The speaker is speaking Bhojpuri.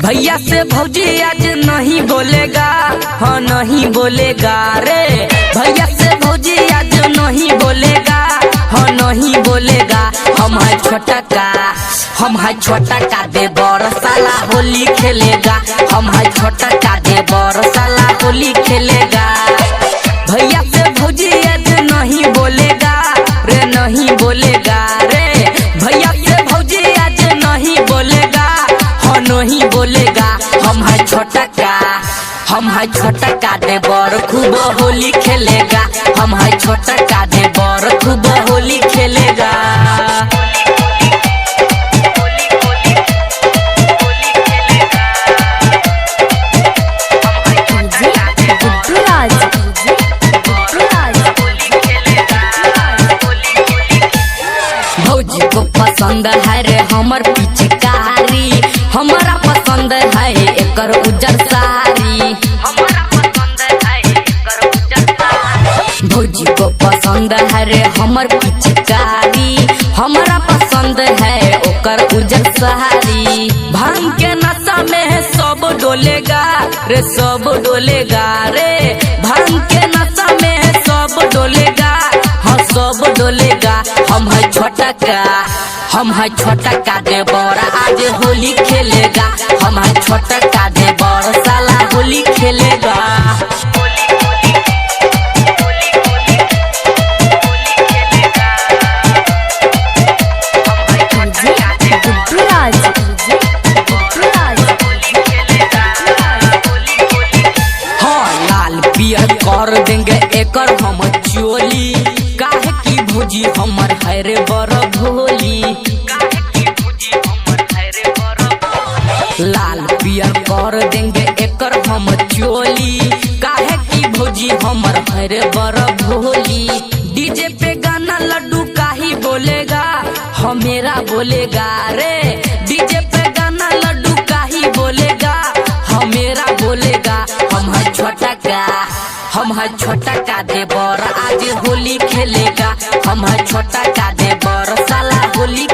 भैया से भौजी आज नहीं बोलेगा, हाँ नहीं बोलेगा रे। भैया से भौजी आज नहीं बोलेगा, हाँ नहीं बोलेगा। हम है छोटा का दे बड़ साला होली खेलेगा। हम है छोटा का दे बड़ साला होली खेलेगा। भैया से भौजी आज नहीं बोलेगा रे, नहीं बोलेगा रे। भैया से भौजी आज नहीं बोलेगा, हाँ नहीं बोलेगा। हम है छोटा का दे बड़ खूब होली खेलेगा। हम है छोटा का दे बड़ खूब होली खेलेगा। भौजी को पसंद है रे हमर पिचकारी, हमारा पसंद है एकर उज्जर साड़ी। भौजी को पसंद है रे हमर पिचकारी, हमारा पसंद है ओकर उज्जर साड़ी। भांग के नशा में है सब डोलेगा रे, सब डोलेगा रे। भांग के नशा में है सब डोलेगा, हाँ सब डोलेगा। हम है छोटा का दे बड़ा आज होली खेलेगा। हम है छोटा का दे बड़ा साला होली खेलेगा। हाँ लाल पियर कर देंगे एकर हम चोली, काहे की भौजी हमर है रे बड़ भोली। लाल पियर कर देंगे एकर हम चोली, काहे की भौजी हमर है रे बड़ भोली। डीजे पे गाना लड्डू काही बोलेगा, हमेरा बोलेगा रे। डीजे पे गाना लड्डू काही बोलेगा, हमेरा बोलेगा। हम है छोटा का दे बड़ आज होली खेलेगा। हम है छोटा का दे बड़ साला होली